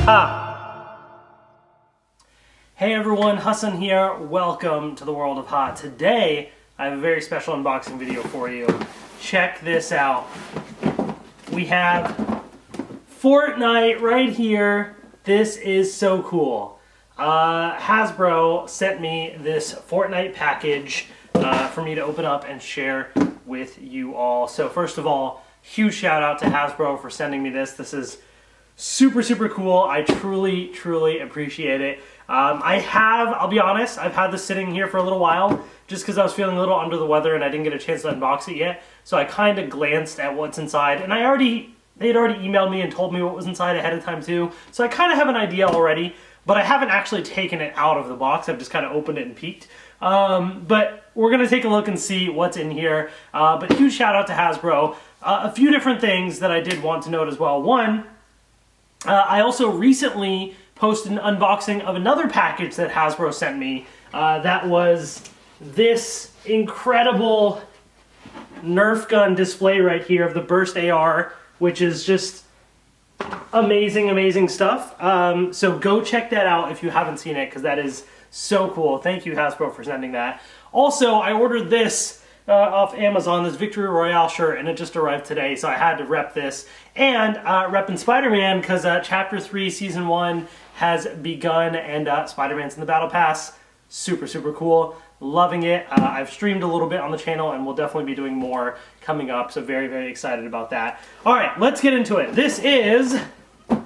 Ha! Hey everyone, Hassan here. Welcome to the world of Ha. Today, I have a very special unboxing video for you. Check this out. We have Fortnite right here. This is so cool. Hasbro sent me this Fortnite package for me to open up and share with you all. So first of all, huge shout out to Hasbro for sending me this. This is super cool. I truly appreciate it. I'll be honest, I've had this sitting here for a little while just because I was feeling a little under the weather and I didn't get a chance to unbox it yet. So I kind of glanced at what's inside, and they'd already emailed me and told me what was inside ahead of time too. So I kind of have an idea already, but I haven't actually taken it out of the box. I've just kind of opened it and peeked. But we're going to take a look and see what's in here. But huge shout out to Hasbro. A few different things that I did want to note as well. One, I also recently posted an unboxing of another package that Hasbro sent me. That was this incredible Nerf gun display right here of the Burst AR, which is just amazing stuff. So go check that out if you haven't seen it, because that is so cool. Thank you, Hasbro, for sending that. Also, I ordered this off Amazon, this Victory Royale shirt, and it just arrived today, so I had to rep this. And repping Spider-Man, because Chapter 3, Season 1 has begun, and Spider-Man's in the Battle Pass. Super cool. Loving it. I've streamed a little bit on the channel, and we'll definitely be doing more coming up, so very excited about that. Alright, let's get into it. This is the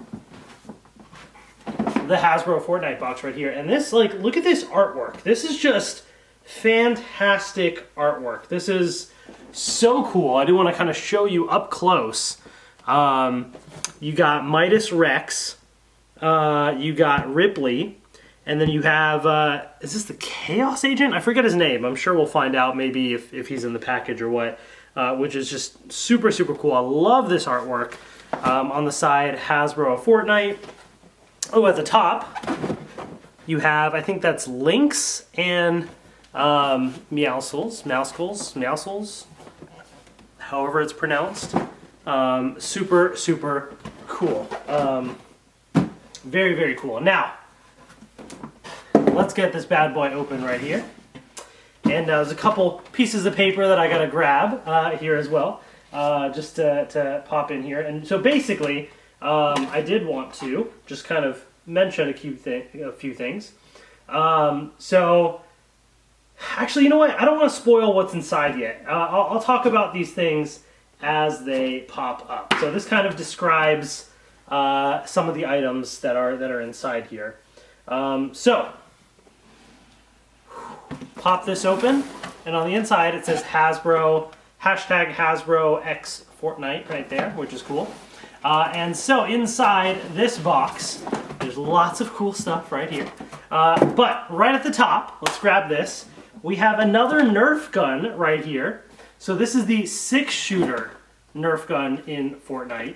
Hasbro Fortnite box right here, and this, like, look at this artwork. This is just fantastic artwork. This is so cool. I do want to kind of show you up close. You got Midas Rex, you got Ripley, and then you have, is this the Chaos Agent? I forget his name. I'm sure we'll find out maybe if he's in the package or what, which is just super cool. I love this artwork. On the side, Hasbro Fortnite. Oh, at the top, you have, I think that's Lynx and Meowscles, however it's pronounced. Super cool. Very cool. Now, let's get this bad boy open right here. And there's a couple pieces of paper that I gotta grab here as well, just to pop in here. And so basically, I did want to just kind of mention a few things. So, actually, you know what? I don't want to spoil what's inside yet. I'll talk about these things as they pop up. So this kind of describes some of the items that are inside here. So, pop this open, and on the inside it says Hasbro, #Hasbro X Fortnite right there, which is cool. And so inside this box, there's lots of cool stuff right here. But right at the top, let's grab this. We have another Nerf gun right here. So this is the 6-shooter Nerf gun in Fortnite,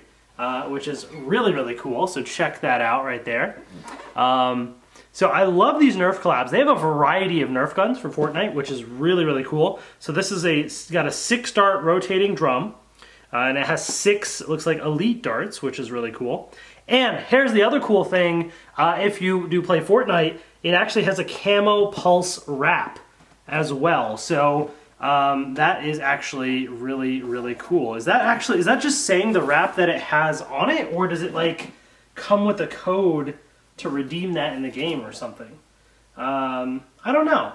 which is really cool. So check that out right there. So I love these Nerf collabs. They have a variety of Nerf guns for Fortnite, which is really cool. So this is got a 6-dart rotating drum, and it has 6, it looks like elite darts, which is really cool. And here's the other cool thing. If you do play Fortnite, it actually has a camo pulse wrap as well. So that is actually really cool. Is that just saying the wrap that it has on it, or does it like come with a code to redeem that in the game or something? I don't know.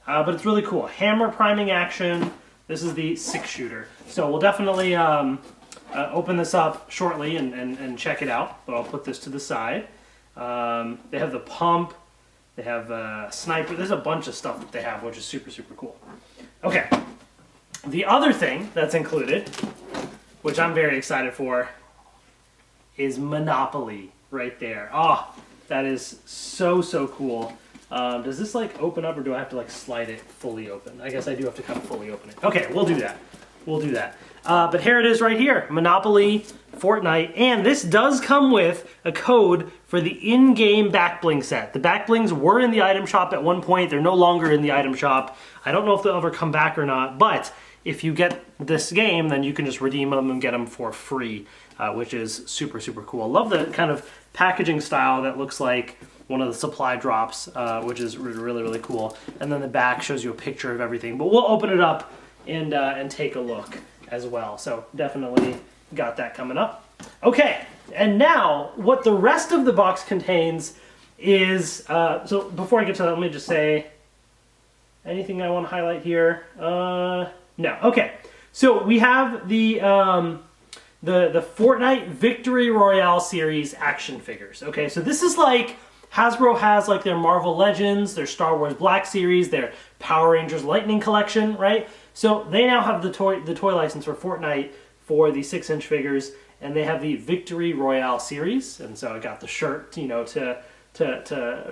But it's really cool. Hammer priming action. This is the 6-shooter. So we'll definitely open this up shortly and check it out. But I'll put this to the side. They have the pump. They have sniper. There's a bunch of stuff that they have, which is super cool. Okay. The other thing that's included, which I'm very excited for, is Monopoly right there. Oh, that is so cool. Does this like open up, or do I have to like slide it fully open? I guess I do have to kind of fully open it. Okay, we'll do that. But here it is right here, Monopoly Fortnite, and this does come with a code for the in-game back bling set. The back blings were in the item shop at one point. They're no longer in the item shop. I don't know if they'll ever come back or not, but if you get this game, then you can just redeem them and get them for free, which is super, super cool. Love the kind of packaging style that looks like one of the supply drops, which is really, really cool. And then the back shows you a picture of everything. But we'll open it up and take a look as well. So definitely got that coming up. Okay, and now what the rest of the box contains is, so before I get to that, let me just say, anything I want to highlight here? No, okay. So we have the Fortnite Victory Royale series action figures. Okay, so this is like, Hasbro has like their Marvel Legends, their Star Wars Black series, their Power Rangers Lightning collection, right? So they now have the toy license for Fortnite for the 6-inch figures, and they have the Victory Royale series. And so I got the shirt, you know, to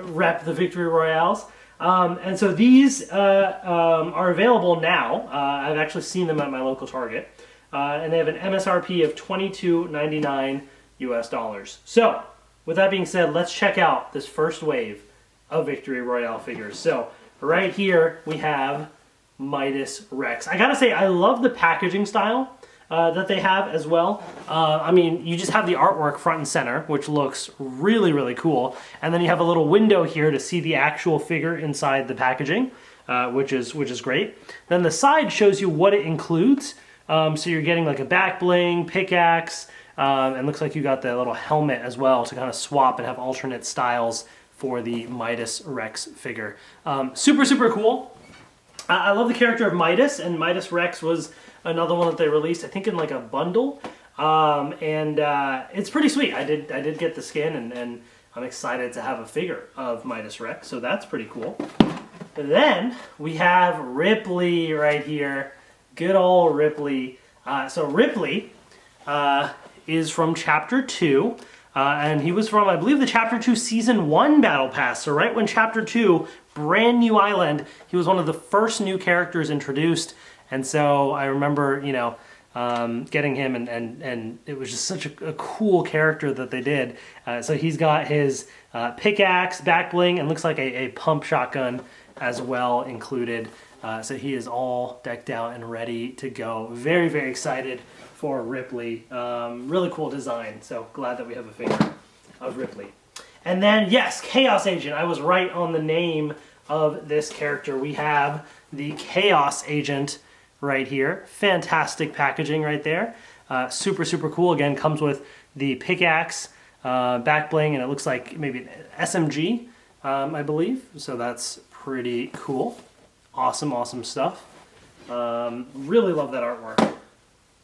rep the Victory Royales. And so these are available now. I've actually seen them at my local Target. And they have an MSRP of $22.99 US. So, with that being said, let's check out this first wave of Victory Royale figures. So, right here we have Midas Rex. I gotta say, I love the packaging style that they have as well. I mean, you just have the artwork front and center, which looks really, really cool. And then you have a little window here to see the actual figure inside the packaging, which is great. Then the side shows you what it includes. So you're getting like a back bling, pickaxe, and looks like you got the little helmet as well to kind of swap and have alternate styles for the Midas Rex figure. Super, super cool. I love the character of Midas, and Midas Rex was another one that they released, I think in like a bundle. And it's pretty sweet. I did get the skin, and I'm excited to have a figure of Midas Rex, so that's pretty cool. And then we have Ripley right here. Good old Ripley. So Ripley is from Chapter 2, and he was from, I believe, the Chapter 2 Season 1 Battle Pass. So right when Chapter 2, brand new island, he was one of the first new characters introduced. And so I remember, you know, getting him, and it was just such a cool character that they did. So he's got his pickaxe, back bling, and looks like a pump shotgun as well included. So he is all decked out and ready to go. Very, very excited for Ripley. Really cool design. So glad that we have a figure of Ripley. And then, yes, Chaos Agent. I was right on the name of this character. We have the Chaos Agent right here. Fantastic packaging right there. Super, super cool. Again, comes with the pickaxe, back bling, and it looks like maybe an SMG, I believe. So that's pretty cool. Awesome, awesome stuff. Really love that artwork.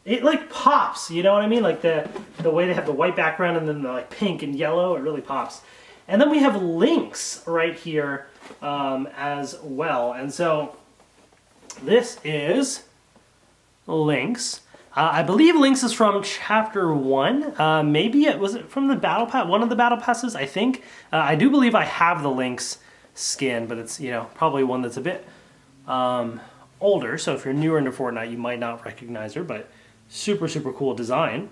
It like pops, you know what I mean? Like the way they have the white background and then the like pink and yellow, it really pops. And then we have Lynx right here as well. And so this is Lynx. I believe Lynx is from Chapter 1. Maybe it was from the Battle Pass, one of the Battle Passes, I think. I do believe I have the Lynx skin, but it's, you know, probably one that's a bit older, so if you're newer into Fortnite, you might not recognize her, but super, super cool design.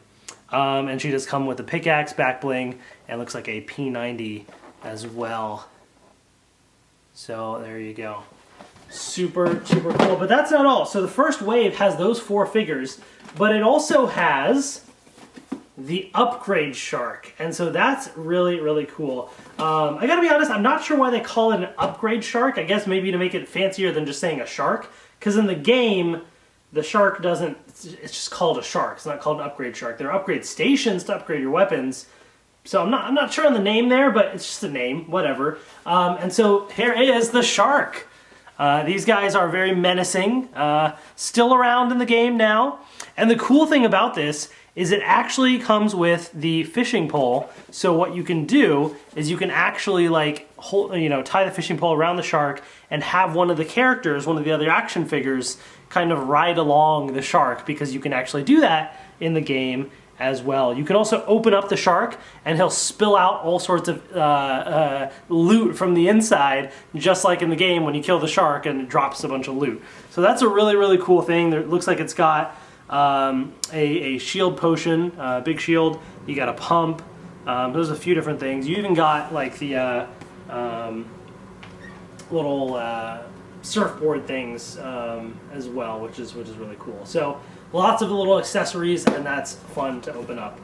And she does come with a pickaxe, back bling, and looks like a P90 as well. So there you go. Super, super cool. But that's not all. So the first wave has those 4 figures, but it also has the upgrade shark. And so that's really, really cool. I gotta be honest, I'm not sure why they call it an upgrade shark. I guess maybe to make it fancier than just saying a shark. Because in the game, the shark doesn't, it's just called a shark. It's not called an upgrade shark. There are upgrade stations to upgrade your weapons. So I'm not sure on the name there, but it's just a name, whatever. And so here is the shark. These guys are very menacing, still around in the game now. And the cool thing about this is it actually comes with the fishing pole. So what you can do is you can actually like hold, you know, tie the fishing pole around the shark and have one of the characters, one of the other action figures, kind of ride along the shark, because you can actually do that in the game as well. You can also open up the shark and he'll spill out all sorts of loot from the inside, just like in the game when you kill the shark and it drops a bunch of loot. So that's a really, really cool thing. It looks like it's got a shield potion, big shield. You got a pump. There's a few different things. You even got like the little surfboard things as well, which is really cool. So lots of little accessories, and that's fun to open up.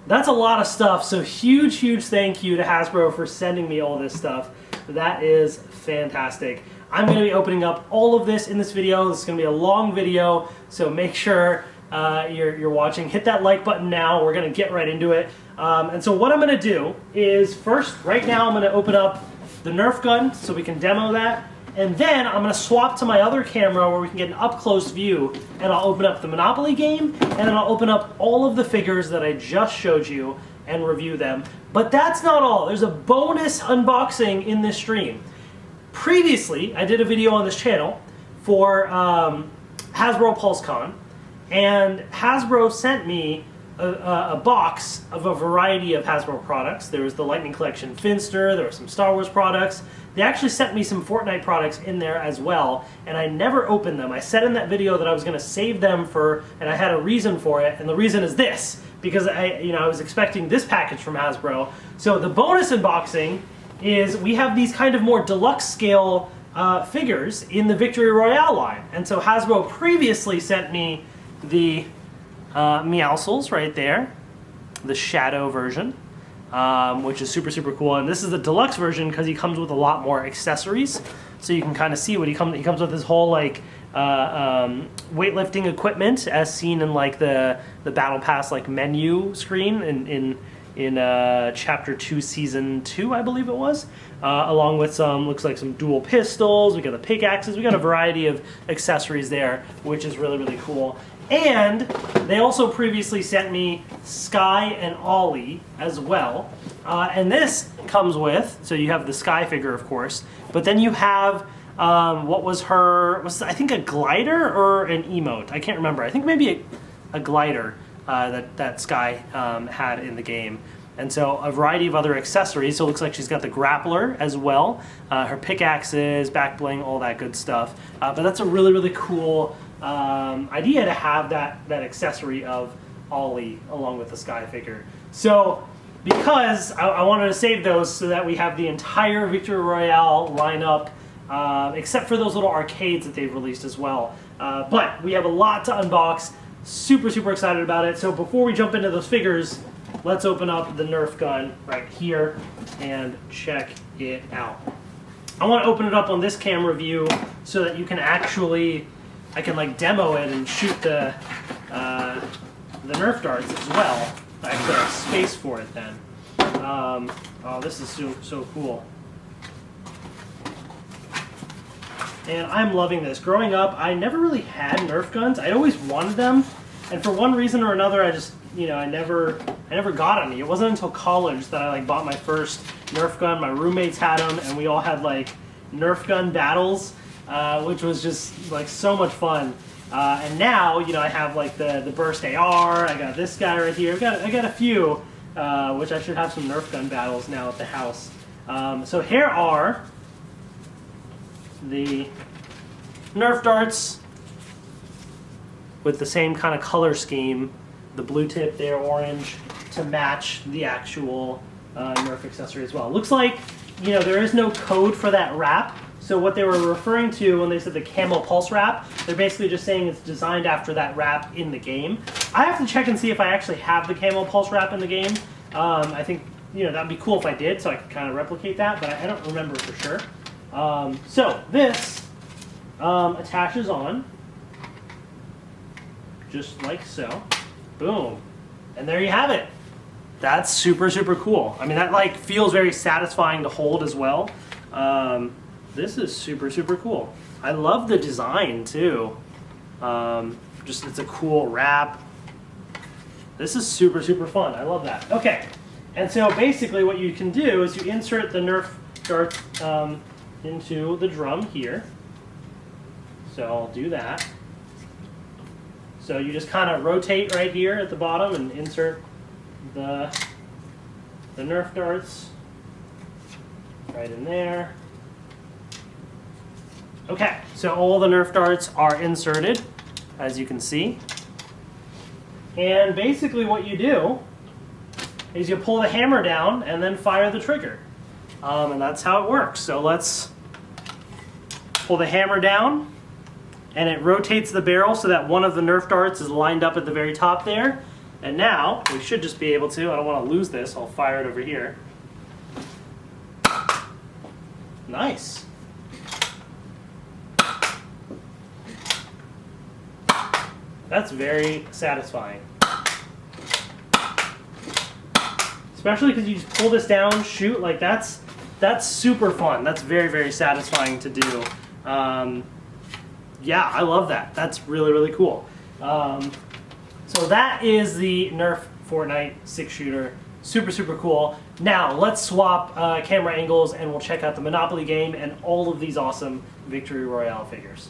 That's a lot of stuff, so huge thank you to Hasbro for sending me all this stuff. That is fantastic. I'm going to be opening up all of this in this video. This is going to be a long video, so make sure you're watching. Hit that like button now. We're going to get right into it. And so what I'm going to do is first, right now, I'm going to open up the Nerf gun so we can demo that. And then I'm going to swap to my other camera where we can get an up-close view, and I'll open up the Monopoly game, and then I'll open up all of the figures that I just showed you and review them. But that's not all. There's a bonus unboxing in this stream. Previously, I did a video on this channel for Hasbro PulseCon, and Hasbro sent me a box of a variety of Hasbro products. There was the Lightning Collection Finster, there were some Star Wars products. They actually sent me some Fortnite products in there as well, and I never opened them. I said in that video that I was going to save them for, and I had a reason for it, and the reason is this, because I was expecting this package from Hasbro. So the bonus unboxing is we have these kind of more deluxe scale figures in the Victory Royale line. And so Hasbro previously sent me the Meowscles right there, the Shadow version, which is super cool. And this is the deluxe version because he comes with a lot more accessories. So you can kind of see what he comes with. His whole like weightlifting equipment, as seen in like the Battle Pass like menu screen in Chapter 2, Season 2, I believe it was, along with some, looks like some dual pistols. We got the pickaxes. We got a variety of accessories there, which is really cool. And they also previously sent me Skye and Ollie as well. And this comes with, so you have the Skye figure, of course, but then you have, what was her, I think a glider or an emote? I can't remember. I think maybe a glider that Skye had in the game. And so a variety of other accessories. So it looks like she's got the Grappler as well, her pickaxes, back bling, all that good stuff. But that's a really cool idea to have that accessory of Ollie along with the Skye figure. So because I wanted to save those so that we have the entire Victory Royale lineup, except for those little arcades that they've released as well. But we have a lot to unbox. Super excited about it. So before we jump into those figures, let's open up the Nerf gun right here and check it out. I want to open it up on this camera view so that you can actually, I can like demo it and shoot the Nerf darts as well. I actually have space for it then. Oh, this is so cool. And I'm loving this. Growing up, I never really had Nerf guns. I always wanted them, and for one reason or another, I just, I never got any. It wasn't until college that I like bought my first Nerf gun. My roommates had them, and we all had like Nerf gun battles, which was just like so much fun. And now, I have like the Burst AR. I got this guy right here. I got a few, which I should have some Nerf gun battles now at the house. So here are the Nerf darts with the same kind of color scheme, the blue tip there, orange, to match the actual Nerf accessory as well. Looks like, there is no code for that wrap, so what they were referring to when they said the camo pulse wrap, they're basically just saying it's designed after that wrap in the game. I have to check and see if I actually have the camo pulse wrap in the game. I think, that'd be cool if I did, so I could kind of replicate that, but I don't remember for sure. So this attaches on, just like so. Boom. And there you have it. That's super cool. I mean, that like feels very satisfying to hold as well. This is super cool. I love the design too. Just it's a cool wrap. This is super fun. I love that. Okay. And so basically what you can do is you insert the Nerf darts into the drum here. So I'll do that. So you just kind of rotate right here at the bottom and insert the Nerf darts right in there. Okay, so all the Nerf darts are inserted, as you can see. And basically what you do is you pull the hammer down and then fire the trigger. And that's how it works. So let's pull the hammer down, and it rotates the barrel so that one of the Nerf darts is lined up at the very top there. And now, we should just be able to, I don't want to lose this, I'll fire it over here. Nice. That's very satisfying. Especially because you just pull this down, shoot, like that's super fun. That's very, very satisfying to do. Yeah, I love that. That's really, really cool. So that is the Nerf Fortnite 6-shooter. Super, super cool. Now, let's swap camera angles and we'll check out the Monopoly game and all of these awesome Victory Royale figures.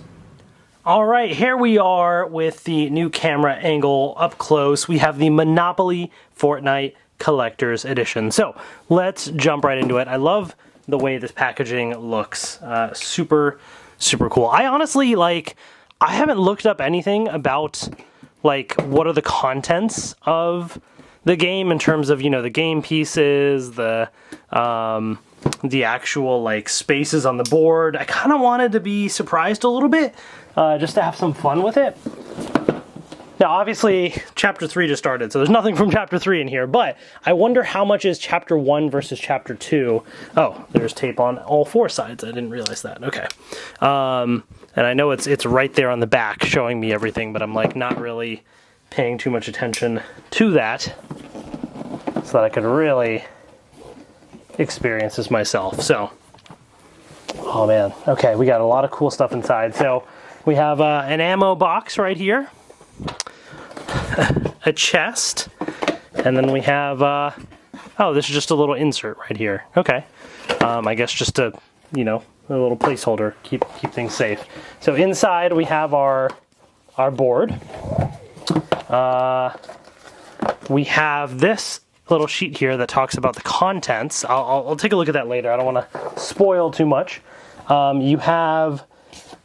All right, here we are with the new camera angle up close. We have the Monopoly Fortnite Collector's Edition. So let's jump right into it. I love the way this packaging looks. Super, super cool. I honestly, like, I haven't looked up anything about, like, what are the contents of the game in terms of, you know, the game pieces, the actual, like, spaces on the board. I kind of wanted to be surprised a little bit, just to have some fun with it. Now, obviously, Chapter 3 just started, so there's nothing from Chapter 3 in here, but I wonder how much is Chapter 1 versus Chapter 2. Oh, there's tape on all 4 sides. I didn't realize that. Okay. And I know it's right there on the back showing me everything, but I'm, like, not really paying too much attention to that so that I could really experience this myself. So, oh, man. Okay, we got a lot of cool stuff inside. So, we have an ammo box right here. A chest, and then we have oh, this is just a little insert right here. Okay. I guess just a, you know, a little placeholder, keep things safe. So inside we have our board. We have this little sheet here that talks about the contents. I'll take a look at that later. I don't want to spoil too much. You have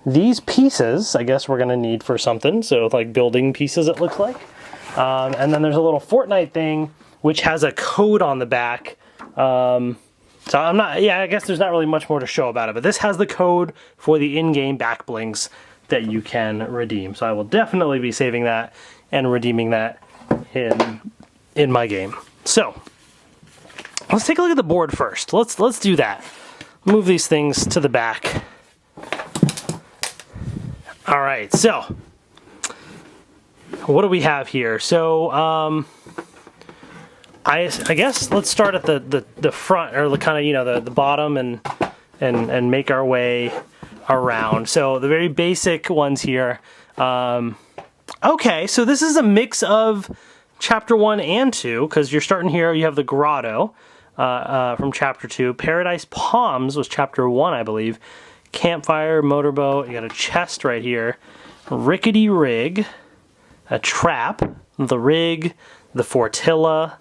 these pieces, I guess we're going to need for something, so like building pieces it looks like. And then there's a little Fortnite thing, which has a code on the back. So I'm not, yeah, I guess there's not really much more to show about it, but this has the code for the in-game back blings that you can redeem. So I will definitely be saving that and redeeming that in my game. So let's take a look at the board first. Let's do that. Move these things to the back. All right, so what do we have here? So I guess let's start at the front, or the kind of, you know, the bottom, and make our way around. So the very basic ones here. Okay, so this is a mix of Chapter 1 and 2, because you're starting here, you have the grotto from Chapter 2. Paradise Palms was Chapter 1, I believe. Campfire, motorboat, you got a chest right here. Rickety rig, a trap, the rig, the Fortilla.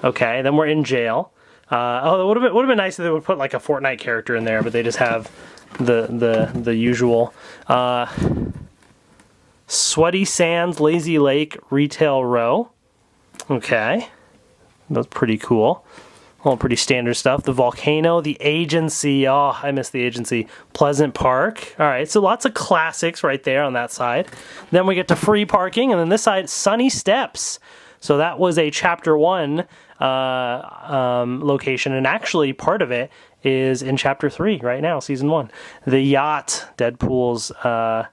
Okay, then we're in jail. Oh, it would have been nice if they would put like a Fortnite character in there, but they just have the usual. Sweaty Sands, Lazy Lake, Retail Row. Okay, that's pretty cool. All pretty standard stuff. The Volcano, the Agency. Oh, I miss the Agency. Pleasant Park. All right, so lots of classics right there on that side. Then we get to free parking, and then this side, Sunny Steps. So that was a Chapter 1 location, and actually part of it is in Chapter 3 right now, Season 1. The yacht, Deadpool's yacht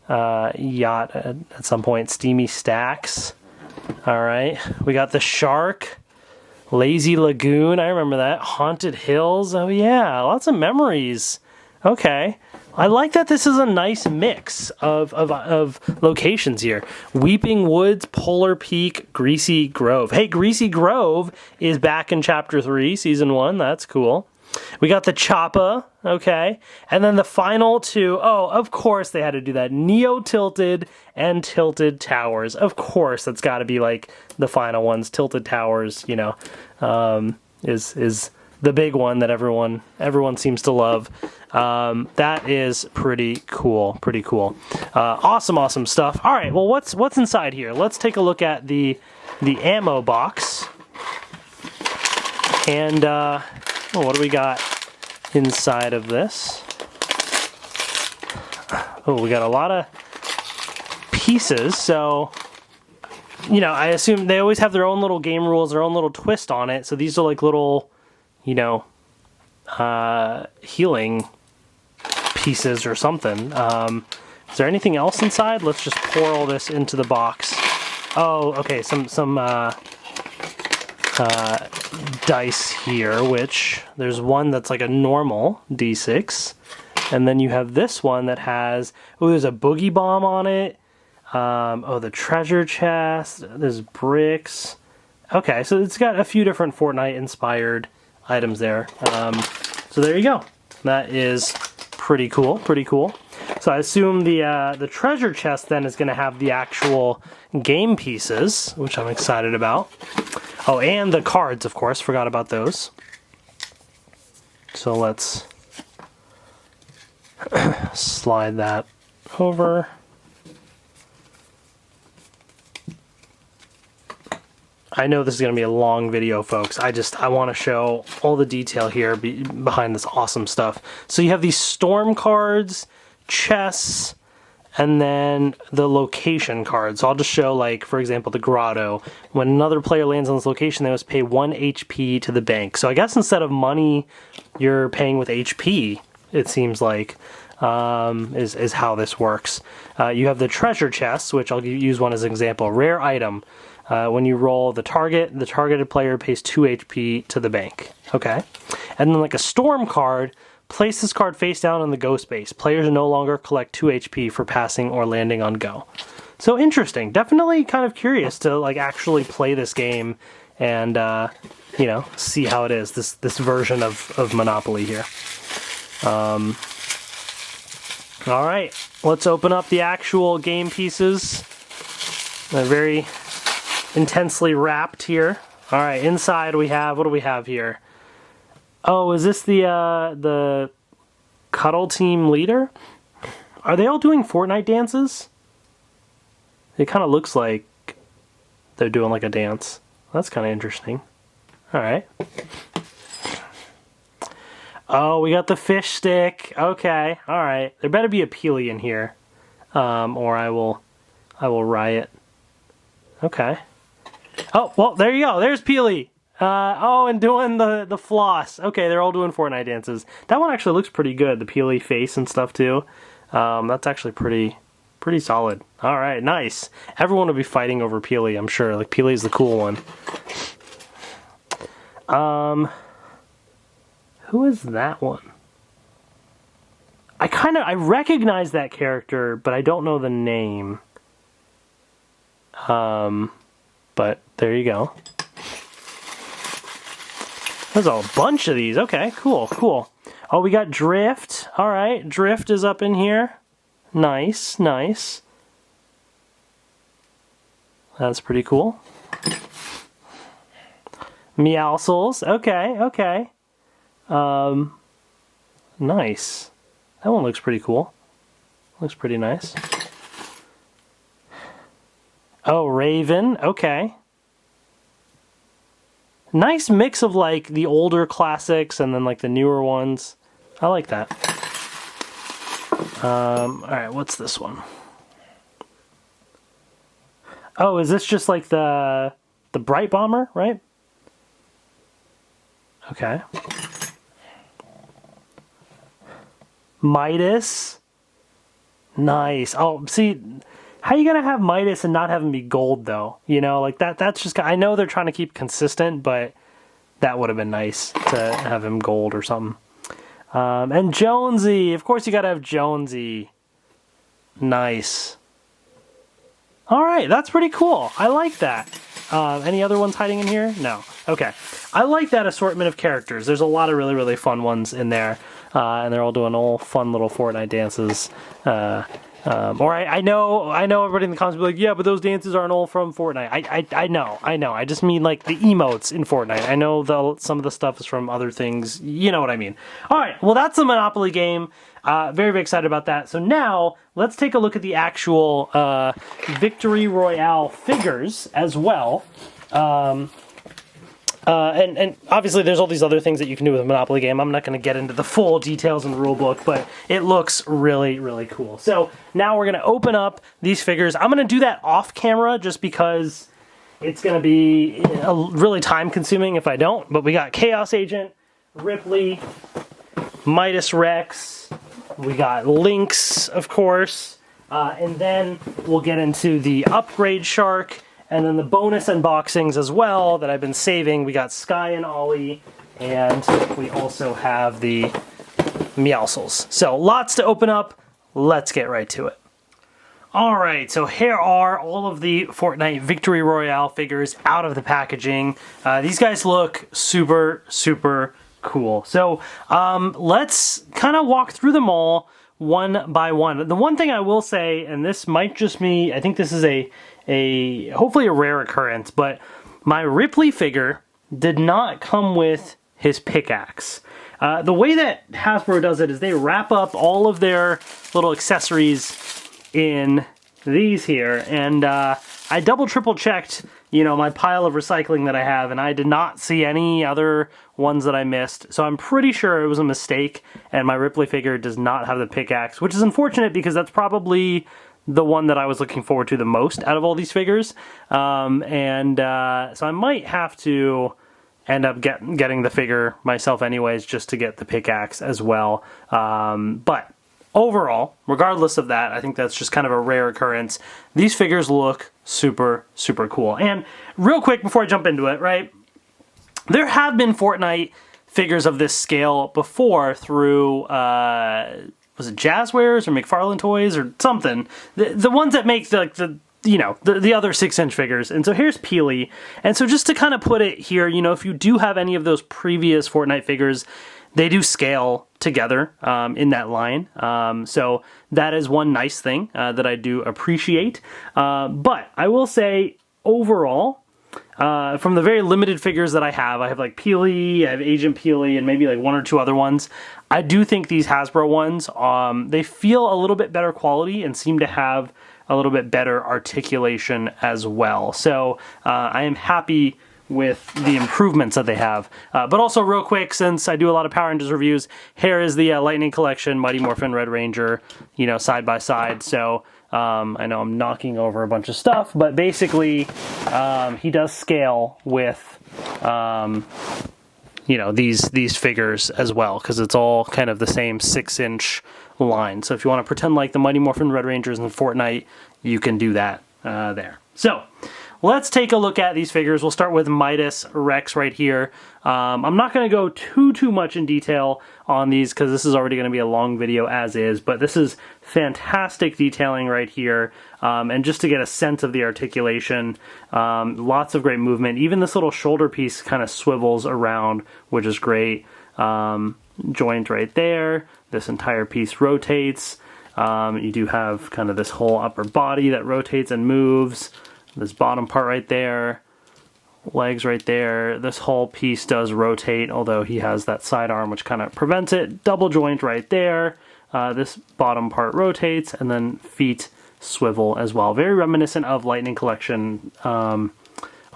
at some point. Steamy Stacks. All right, we got the Shark. Lazy Lagoon, I remember that. Haunted Hills, oh yeah, lots of memories. Okay, I like that this is a nice mix of locations here. Weeping Woods, Polar Peak, Greasy Grove. Hey, Greasy Grove is back in Chapter 3, Season 1, that's cool. We got the Choppa, okay, and then the final two, oh, of course they had to do that. Neo-Tilted and Tilted Towers. Of course, that's got to be like the final ones. Tilted Towers, you know, is the big one that everyone seems to love. That is pretty cool, awesome stuff. All right, well, what's inside here? Let's take a look at the ammo box, and what do we got inside of this? Oh, we got a lot of pieces, so, you know, I assume they always have their own little game rules, their own little twist on it, so these are like little, you know, healing pieces or something. Is there anything else inside? Let's just pour all this into the box. Oh, okay, some dice here, which there's one that's like a normal D6, and then you have this one that has, oh, there's a boogie bomb on it. Oh, the treasure chest, there's bricks. Okay, so it's got a few different Fortnite inspired items there. So there you go. That is pretty cool, pretty cool. So I assume the treasure chest then is going to have the actual game pieces, which I'm excited about. Oh, and the cards, of course, forgot about those. So let's slide that over. I know this is going to be a long video, folks. I want to show all the detail here behind this awesome stuff. So you have these storm cards, chests, and then the location cards. So I'll just show, like, for example, the grotto. When another player lands on this location, they must pay 1 HP to the bank. So I guess instead of money, you're paying with HP, it seems like, is how this works. You have the treasure chests, which I'll use one as an example. Rare item. When you roll the targeted player pays 2 HP to the bank. Okay? And then like a storm card, place this card face down in the go space. Players no longer collect 2 HP for passing or landing on go. So interesting. Definitely kind of curious to like actually play this game and you know, see how it is, this version of Monopoly here. Alright, let's open up the actual game pieces. They're very intensely wrapped here. All right, inside we have, what do we have here? Oh, is this the cuddle team leader? Are they all doing Fortnite dances? It kind of looks like they're doing like a dance. That's kind of interesting. All right. Oh, we got the fish stick. Okay, all right. There better be a Peely in here, or I will riot. Okay. Oh, well, there you go. There's Peely. Oh, and doing the floss. Okay, they're all doing Fortnite dances. That one actually looks pretty good. The Peely face and stuff too. That's actually pretty solid. All right, nice. Everyone will be fighting over Peely, I'm sure. Like Peely's the cool one. Who is that one? I recognize that character, but I don't know the name. But there you go. There's a bunch of these. Okay, cool, cool. Oh, we got Drift. All right, Drift is up in here. Nice, nice. That's pretty cool. Meowscles. Okay, okay. Nice. That one looks pretty cool. Looks pretty nice. Oh, Raven. Okay. Nice mix of like the older classics and then like the newer ones. I like that. Alright, what's this one? Oh, is this just like the Bright Bomber, right? Okay. Midas. Nice. Oh, see, how you gonna have Midas and not have him be gold though? You know, like that's just, I know they're trying to keep consistent, but that would have been nice to have him gold or something. And Jonesy, of course you gotta have Jonesy. Nice. Alright, that's pretty cool. I like that. Any other ones hiding in here? No. Okay. I like that assortment of characters. There's a lot of really, really fun ones in there. And they're all doing all fun little Fortnite dances. Or I know everybody in the comments will be like, yeah, but those dances aren't all from Fortnite. I know. I just mean like the emotes in Fortnite. I know some of the stuff is from other things. You know what I mean. All right, well, that's the Monopoly game. Very, very excited about that. So now let's take a look at the actual Victory Royale figures as well. And obviously there's all these other things that you can do with a Monopoly game. I'm not going to get into the full details in the rule book, but it looks really, really cool. So now we're going to open up these figures. I'm going to do that off camera just because it's going to be really time consuming if I don't. But we got Chaos Agent, Ripley, Midas Rex, we got Lynx, of course, and then we'll get into the Upgrade Shark, and then the bonus unboxings as well that I've been saving. We got Skye and Ollie, and we also have the Meowscles. So lots to open up. Let's get right to it. Alright, so here are all of the Fortnite Victory Royale figures out of the packaging. These guys look super, super cool. So let's kind of walk through them all one by one. The one thing I will say, and this might just be, I think this is a hopefully a rare occurrence, but my Ripley figure did not come with his pickaxe. The way that Hasbro does it is they wrap up all of their little accessories in these here, and I double triple checked, you know, my pile of recycling that I have, and I did not see any other ones that I missed, so I'm pretty sure it was a mistake, and my Ripley figure does not have the pickaxe, which is unfortunate because that's probably the one that I was looking forward to the most out of all these figures, so I might have to end up getting the figure myself anyways, just to get the pickaxe as well, but overall, regardless of that, I think that's just kind of a rare occurrence. These figures look super, super cool. And real quick before I jump into it, right, there have been Fortnite figures of this scale before through, was it Jazzwares or McFarlane Toys or something? The ones that make the other 6-inch figures. And so here's Peely. And so just to kind of put it here, you know, if you do have any of those previous Fortnite figures, they do scale together in that line. So that is one nice thing that I do appreciate. But I will say overall, from the very limited figures that I have like Peely, I have Agent Peely, and maybe like one or two other ones. I do think these Hasbro ones, they feel a little bit better quality and seem to have a little bit better articulation as well. So I am happy with the improvements that they have. But also real quick, since I do a lot of Power Rangers reviews, here is the Lightning Collection, Mighty Morphin Red Ranger, you know, side by side. So I know I'm knocking over a bunch of stuff, but basically he does scale with, you know, these figures as well, because it's all kind of the same 6-inch line. So if you want to pretend like the Mighty Morphin Red Rangers in Fortnite, you can do that there. So let's take a look at these figures. We'll start with Midas Rex right here. I'm not going to go too much in detail on these because this is already going to be a long video as is, but this is fantastic detailing right here. And just to get a sense of the articulation, lots of great movement. Even this little shoulder piece kind of swivels around, which is great. Joint right there. This entire piece rotates. You do have kind of this whole upper body that rotates and moves. This bottom part right there, legs right there. This whole piece does rotate, although he has that sidearm which kind of prevents it. Double joint right there. This bottom part rotates, and then feet swivel as well. Very reminiscent of Lightning Collection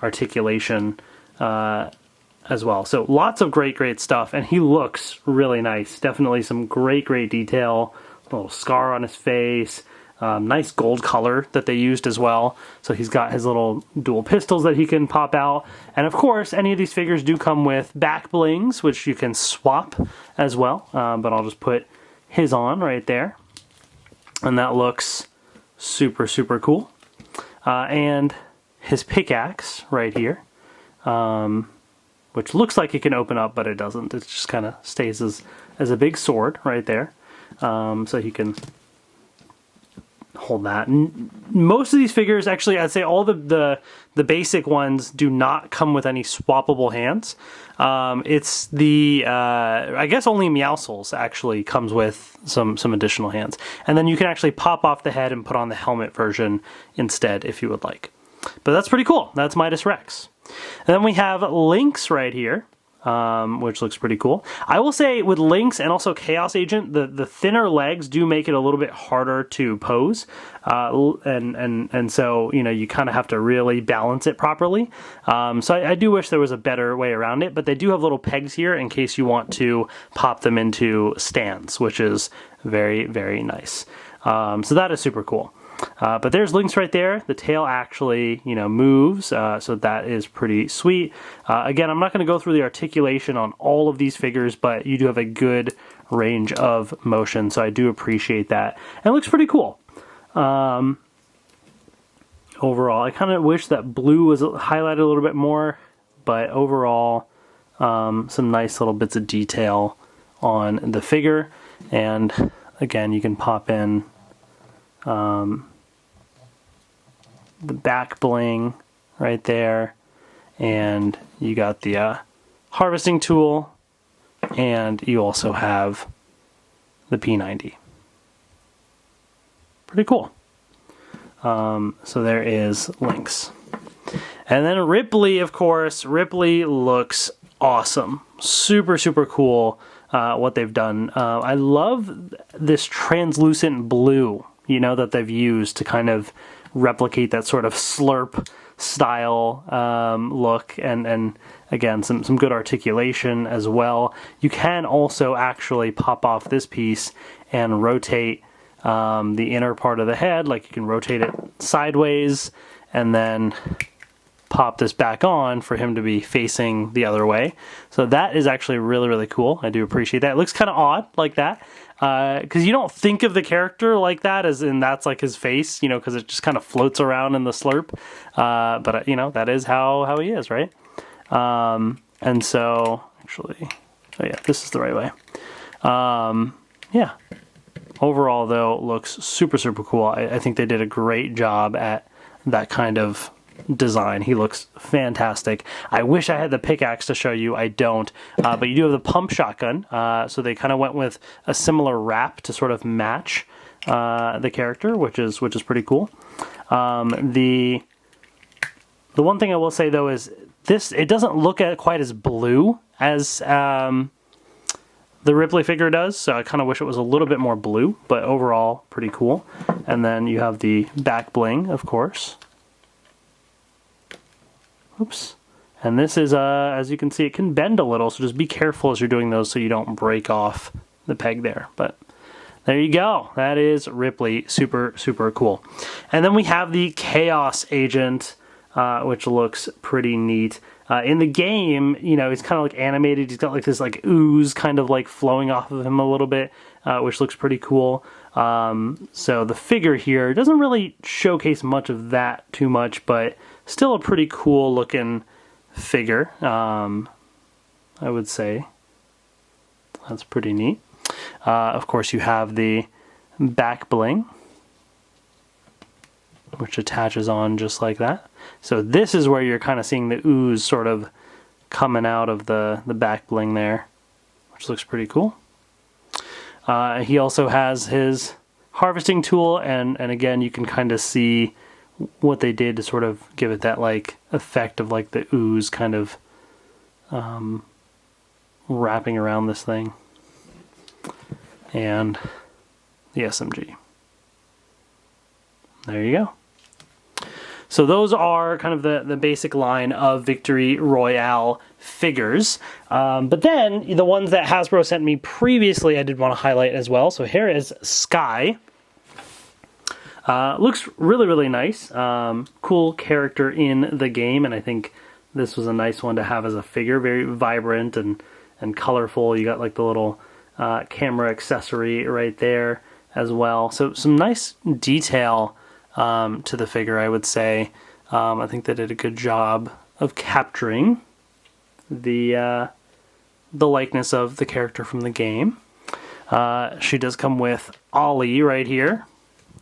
articulation as well. So lots of great stuff, and he looks really nice. Definitely some great detail. A little scar on his face. Nice gold color that they used as well. So he's got his little dual pistols that he can pop out. And of course, any of these figures do come with back blings, which you can swap as well. But I'll just put his on right there. And that looks super cool. And his pickaxe right here, which looks like it can open up, but it doesn't. It just kind of stays as a big sword right there. So he can hold that. And most of these figures, actually, I'd say all the basic ones do not come with any swappable hands. It's the I guess only Meowscles actually comes with some additional hands, and then you can actually pop off the head and put on the helmet version instead if you would like. But that's pretty cool. That's Midas Rex. And then we have Lynx right here. which looks pretty cool. I will say with Lynx and also Chaos Agent, the thinner legs do make it a little bit harder to pose, and so you kind of have to really balance it properly. So I do wish there was a better way around it, but they do have little pegs here in case you want to pop them into stands, which is very, very nice. So that is super cool. But there's Lynx right there. The tail actually, moves, so that is pretty sweet. Again, I'm not going to go through the articulation on all of these figures, but you do have a good range of motion, so I do appreciate that. And it looks pretty cool. Overall, I kind of wish that blue was highlighted a little bit more, but overall, some nice little bits of detail on the figure. And again, you can pop in the back bling right there, and you got the harvesting tool, and you also have the P90. Pretty cool. So there is Lynx. And then Ripley, of course. Ripley looks awesome. Super, super cool what they've done. I love this translucent blue, that they've used to kind of replicate that sort of slurp style look, and again some good articulation as well. You can also actually pop off this piece and rotate the inner part of the head, like you can rotate it sideways and then pop this back on for him to be facing the other way. So that is actually really, really cool. I do appreciate that. It looks kind of odd like that, because you don't think of the character like that, as in that's like his face, because it just kind of floats around in the slurp. But that is how he is, right? And so actually, oh yeah, this is the right way. Yeah. Overall, though, looks super, super cool. I think they did a great job at that kind of design. He looks fantastic. I wish I had the pickaxe to show you. I don't. But you do have the pump shotgun. So they kind of went with a similar wrap to sort of match the character, which is pretty cool. The one thing I will say, though, is this, it doesn't look quite as blue as the Ripley figure does, so I kind of wish it was a little bit more blue, but overall pretty cool. And then you have the back bling, of course. Oops. And this is, as you can see, it can bend a little, so just be careful as you're doing those so you don't break off the peg there. But there you go. That is Ripley. Super, super cool. And then we have the Chaos Agent, which looks pretty neat. In the game, he's kind of like animated. He's got like this like ooze kind of like flowing off of him a little bit, which looks pretty cool. So the figure here doesn't really showcase much of that too much, but still a pretty cool looking figure, I would say. That's pretty neat. Of course, you have the back bling, which attaches on just like that. So this is where you're kind of seeing the ooze sort of coming out of the back bling there, which looks pretty cool. He also has his harvesting tool, and again, you can kind of see what they did to sort of give it that like effect of like the ooze kind of wrapping around this thing. And the SMG. There you go. So those are kind of the basic line of Victory Royale figures. But then the ones that Hasbro sent me previously I did want to highlight as well. So here is Skye. Looks really, really nice. Cool character in the game, and I think this was a nice one to have as a figure. Very vibrant and colorful. You got like the little camera accessory right there as well. So some nice detail to the figure, I would say. I think they did a good job of capturing the likeness of the character from the game. She does come with Ollie right here,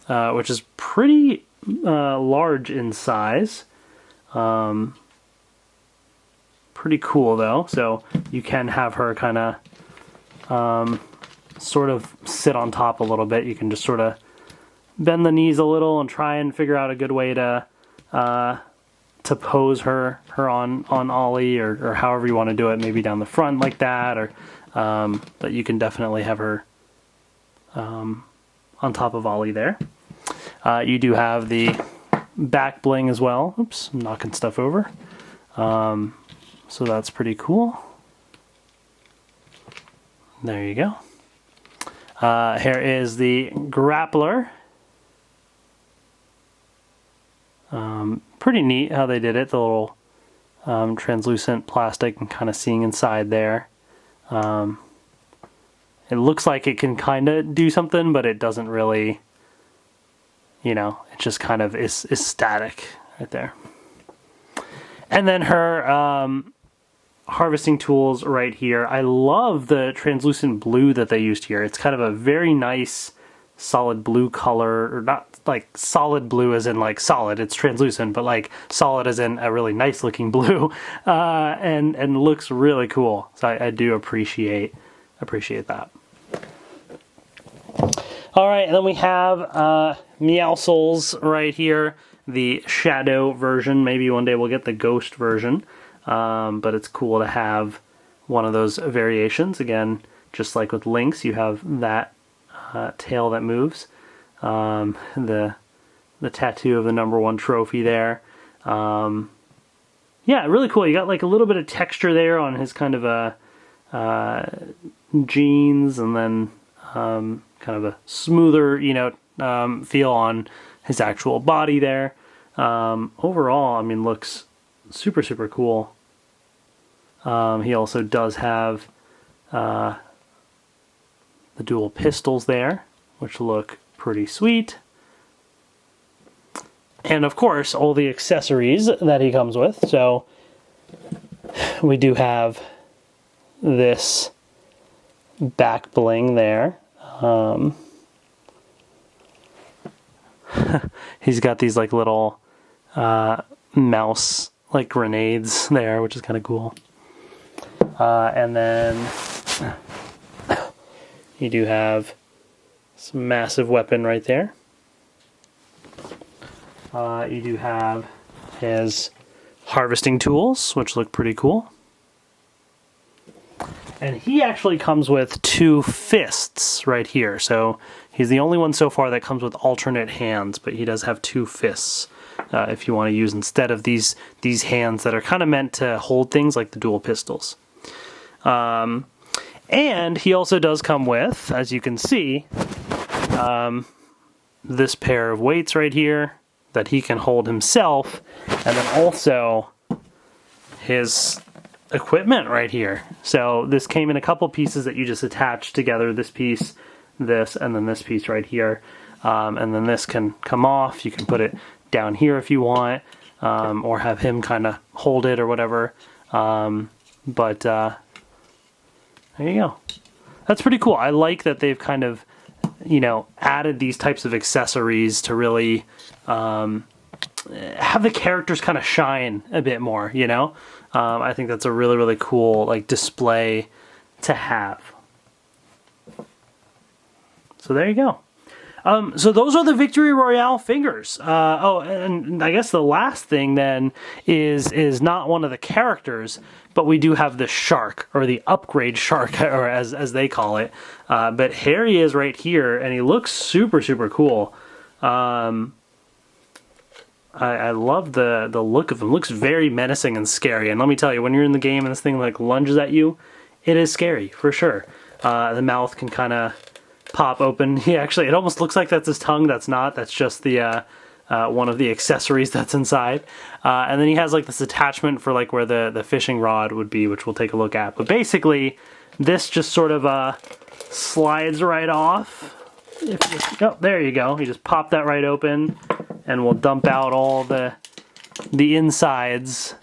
which is pretty large in size. Pretty cool though, so you can have her kind of sort of sit on top a little bit. You can just sort of bend the knees a little and try and figure out a good way to to pose her on Ollie, or however you want to do it, maybe down the front like that, or but you can definitely have her on top of Ollie there. You do have the back bling as well. Oops, I'm knocking stuff over. So that's pretty cool. There you go. Here is the Grappler. Pretty neat how they did it. The little translucent plastic and kind of seeing inside there. It looks like it can kind of do something, but it doesn't really, you know, it just kind of is static right there. And then her harvesting tools right here. I love the translucent blue that they used here. It's kind of a very nice solid blue color, or not like solid blue as in like solid, it's translucent, but like solid as in a really nice looking blue, and looks really cool. So I do appreciate that. All right, and then we have Meowscles right here, the shadow version. Maybe one day we'll get the ghost version, but it's cool to have one of those variations. Again, just like with Lynx, you have that tail that moves. The tattoo of the #1 trophy there. Yeah, really cool. You got like a little bit of texture there on his kind of a jeans, and then kind of a smoother, you know, feel on his actual body there. Overall, I mean, looks super, super cool. He also does have the dual pistols there, which look pretty sweet. And of course, all the accessories that he comes with. So we do have this back bling there. He's got these like little mouse like grenades there, which is kind of cool. And then you do have some massive weapon right there. You do have his harvesting tools, which look pretty cool. And he actually comes with 2 fists right here. So he's the only one so far that comes with alternate hands, but he does have 2 fists if you want to use instead of these hands that are kind of meant to hold things like the dual pistols. And he also does come with, as you can see, this pair of weights right here that he can hold himself, and then also his equipment right here. So this came in a couple pieces that you just attach together, this piece, this, and then this piece right here. And then this can come off. You can put it down here if you want, or have him kind of hold it or whatever. But there you go. That's pretty cool. I like that they've kind of, you know, added these types of accessories to really have the characters kind of shine a bit more, you know? I think that's a really, really cool like display to have. So there you go. So those are the Victory Royale figures. Oh, and I guess the last thing then is not one of the characters, but we do have the shark, or the upgrade shark, or as they call it. But here he is right here, and he looks super, super cool. I love the look of him. Looks very menacing and scary. And let me tell you, when you're in the game and this thing like lunges at you, it is scary for sure. The mouth can kind of pop open. He actually, it almost looks like that's his tongue. That's not. That's just the one of the accessories that's inside. And then he has like this attachment for like where the fishing rod would be, which we'll take a look at. But basically, this just sort of slides right off. Oh, there you go. You just pop that right open, and we'll dump out all the insides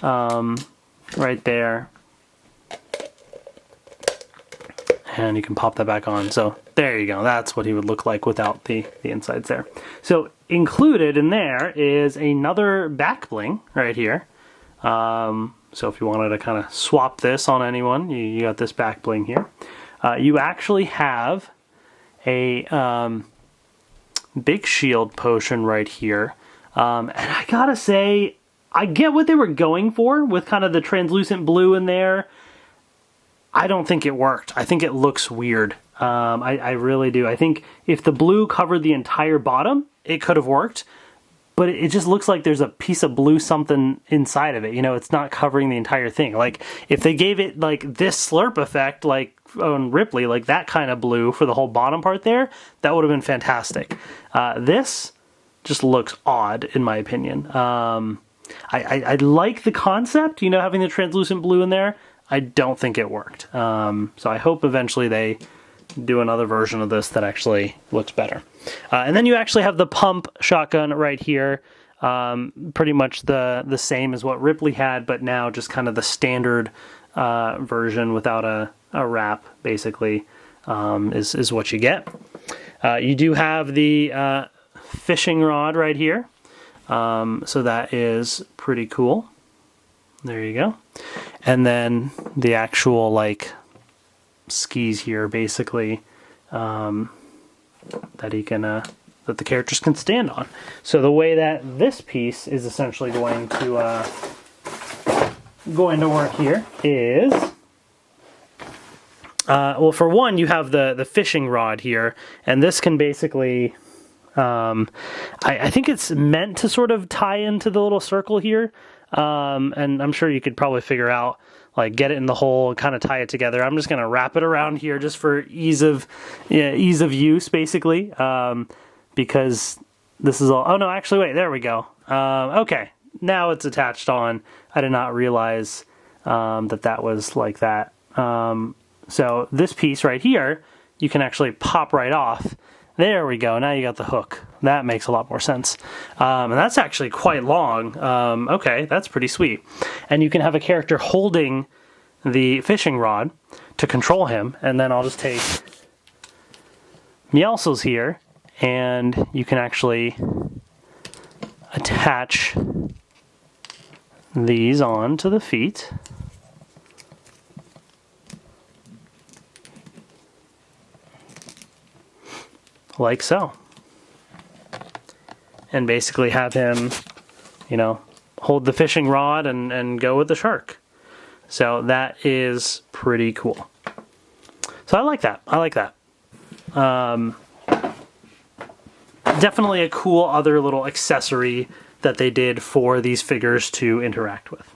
right there. And you can pop that back on. So there you go. That's what he would look like without the insides there. So included in there is another back bling right here. So if you wanted to kind of swap this on anyone, you got this back bling here. You actually have a big shield potion right here. And I gotta say, I get what they were going for with kind of the translucent blue in there. I don't think it worked. I think it looks weird. I really do. I think if the blue covered the entire bottom, it could have worked. But it just looks like there's a piece of blue something inside of it. You know, it's not covering the entire thing. Like, if they gave it, like, this slurp effect, like, on Ripley, like that kind of blue for the whole bottom part there, that would have been fantastic. This just looks odd, in my opinion. I like the concept, you know, having the translucent blue in there. I don't think it worked. So I hope eventually they do another version of this that actually looks better. And then you actually have the pump shotgun right here. Pretty much the same as what Ripley had, but now just kind of the standard version without a wrap, basically, is what you get. You do have the fishing rod right here. So that is pretty cool. There you go. And then the actual, like, skis here, basically, that he can that the characters can stand on. So the way that this piece is essentially going to work here is, well, for one, you have the fishing rod here, and this can basically, I think it's meant to sort of tie into the little circle here, and I'm sure you could probably figure out, like, get it in the hole and kind of tie it together. I'm just going to wrap it around here just for ease of use, basically, because this is all... Oh, no, actually, wait, there we go. Okay, now it's attached on. I did not realize that was like that. So this piece right here, you can actually pop right off. There we go. Now you got the hook. That makes a lot more sense. And that's actually quite long. Okay, that's pretty sweet. And you can have a character holding the fishing rod to control him. And then I'll just take Meowscles here, and you can actually attach these on to the feet. Like so. And basically have him, you know, hold the fishing rod and go with the shark. So that is pretty cool. So I like that. I like that. Definitely a cool other little accessory that they did for these figures to interact with.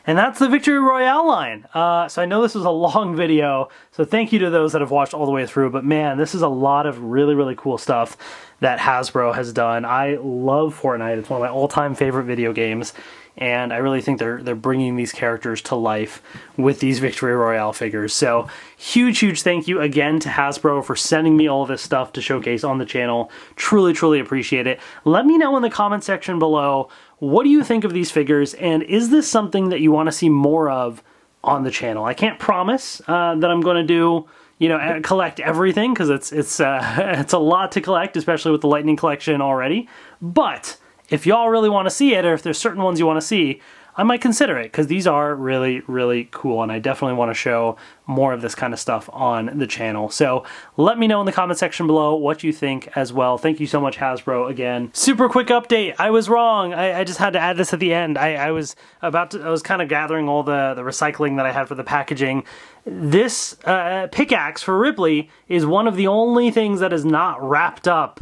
And that's the Victory Royale line. So I know this was a long video, so thank you to those that have watched all the way through, but man, this is a lot of really, really cool stuff that Hasbro has done. I love Fortnite. It's one of my all-time favorite video games, and I really think they're bringing these characters to life with these Victory Royale figures. So huge, huge thank you again to Hasbro for sending me all of this stuff to showcase on the channel. Truly, truly appreciate it. Let me know in the comment section below, what do you think of these figures, and is this something that you want to see more of on the channel? I can't promise that I'm going to do, you know, collect everything, because it's a lot to collect, especially with the Lightning collection already. But if y'all really want to see it, or if there's certain ones you want to see, I might consider it, because these are really, really cool, and I definitely want to show more of this kind of stuff on the channel. So let me know in the comment section below what you think as well. Thank you so much, Hasbro, again. Super quick update. I was wrong. I just had to add this at the end. I was kind of gathering all the recycling that I had for the packaging. This pickaxe for Ripley is one of the only things that is not wrapped up.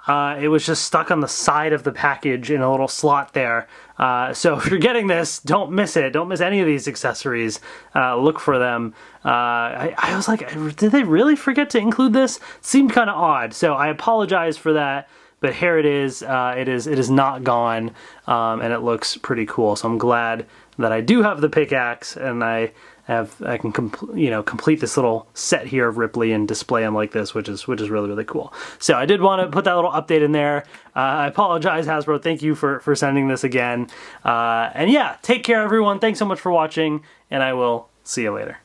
It was just stuck on the side of the package in a little slot there. So if you're getting this, don't miss it. Don't miss any of these accessories. Look for them. I was like, did they really forget to include this? Seemed kind of odd. So I apologize for that. But here it is. It is not gone, and it looks pretty cool. So I'm glad that I do have the pickaxe, and I can complete this little set here of Ripley and display him like this, which is really, really cool. So I did want to put that little update in there. I apologize, Hasbro. Thank you for sending this again. And yeah, take care, everyone. Thanks so much for watching, and I will see you later.